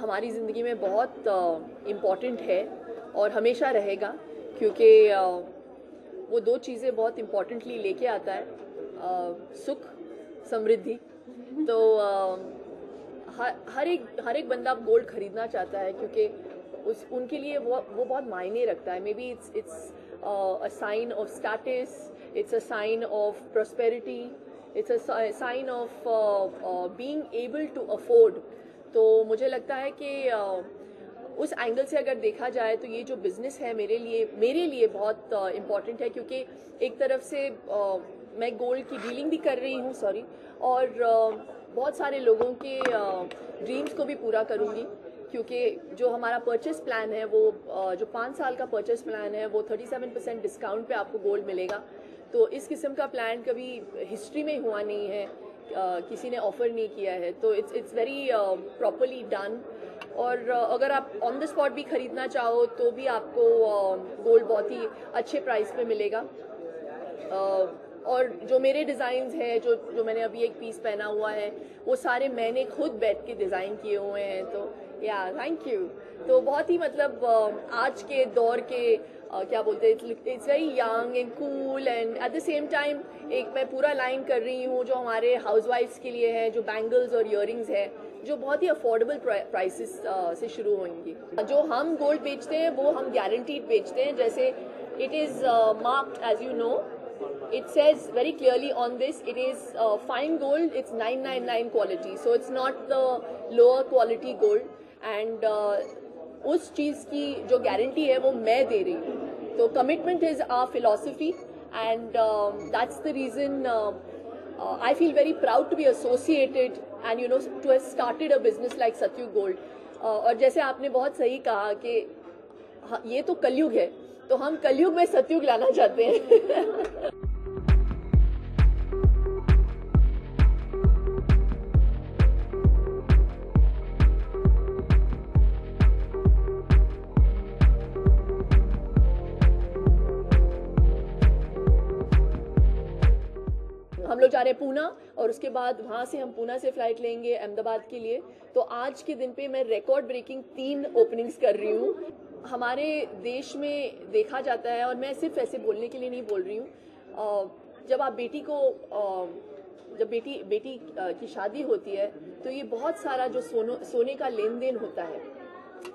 हमारी ज़िंदगी में बहुत इम्पॉर्टेंट है और हमेशा रहेगा, क्योंकि वो दो चीज़ें बहुत इम्पॉर्टेंटली लेके आता है, सुख, समृद्धि। तो हर एक बंदा गोल्ड खरीदना चाहता है, क्योंकि उनके लिए वो बहुत मायने रखता है। Maybe it's a sign of status, it's a sign of prosperity, it's a sign of being able to afford. तो मुझे लगता है कि उस एंगल से अगर देखा जाए तो ये जो बिज़नेस है मेरे लिए बहुत इम्पॉर्टेंट है, क्योंकि एक तरफ से मैं गोल्ड की डीलिंग भी कर रही हूँ, और बहुत सारे लोगों के ड्रीम्स को भी पूरा करूँगी, क्योंकि जो हमारा परचेस प्लान है वो जो 5 साल का परचेस प्लान है वो 37% डिस्काउंट पे आपको गोल्ड मिलेगा। तो इस किस्म का प्लान कभी हिस्ट्री में हुआ नहीं है, किसी ने ऑफ़र नहीं किया है, तो इट्स वेरी प्रॉपरली डन। और अगर आप ऑन द स्पॉट भी ख़रीदना चाहो तो भी आपको गोल्ड बहुत ही अच्छे प्राइस पे मिलेगा। और जो मेरे डिज़ाइंस हैं, जो मैंने अभी एक पीस पहना हुआ है, वो सारे मैंने खुद बैठ के डिज़ाइन किए हुए हैं। तो या थैंक यू। तो बहुत ही मतलब आज के दौर के क्या बोलते हैं, it's very young and cool, and at the same time एक मैं पूरा लाइन कर रही हूँ जो हमारे हाउसवाइफ्स के लिए है, जो बैंगल्स और ईयरिंग्स है, जो बहुत ही अफोर्डेबल प्राइसेस से शुरू होंगी। जो हम गोल्ड बेचते हैं वो हम गारंटीड बेचते हैं, जैसे it is marked as you know, it says very clearly on this, it is fine gold, it's 999 quality, so it's not the lower quality gold, and उस चीज़ की जो गारंटी है वो मैं दे रही हूँ। तो commitment is our philosophy, and that's the reason I feel very proud to be associated and you know to have started a business like Satyug Gold. और जैसे आपने बहुत सही कहा कि ये तो कलयुग है, तो हम कलयुग में सत्युग लाना चाहते हैं। हम लोग जा रहे हैं पूना, और उसके बाद वहाँ से हम पूना से फ़्लाइट लेंगे अहमदाबाद के लिए। तो आज के दिन पे मैं रिकॉर्ड ब्रेकिंग 3 ओपनिंग्स कर रही हूँ। हमारे देश में देखा जाता है, और मैं सिर्फ ऐसे बोलने के लिए नहीं बोल रही हूँ, जब आप जब बेटी की शादी होती है तो ये बहुत सारा जो सोने का लेन देन होता है।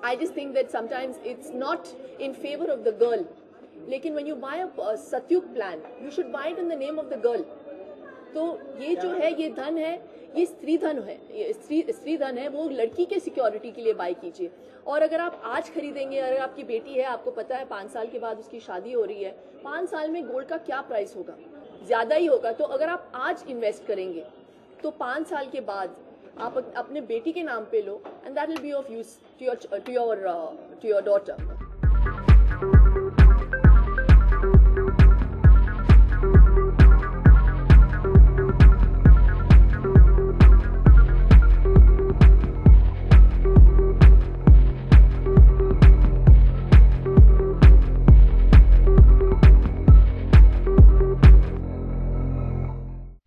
I just think that sometimes it's not in favour of the girl, लेकिन व्हेन यू बाय अ सत्युग plan you should buy it in the name of the girl. तो ये जो है, ये धन है, ये स्त्री धन है, ये स्त्री धन है, वो लड़की के सिक्योरिटी के लिए बाय कीजिए। और अगर आप आज खरीदेंगे, अगर आपकी बेटी है, आपको पता है 5 साल के बाद उसकी शादी हो रही है, 5 साल में गोल्ड का क्या प्राइस होगा, ज़्यादा ही होगा। तो अगर आप आज इन्वेस्ट करेंगे तो 5 साल के बाद आप अपने बेटी के नाम पे लो, and that will be of use to your daughter.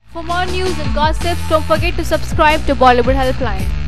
For more news and gossip, don't forget to subscribe to Bollywood Helpline.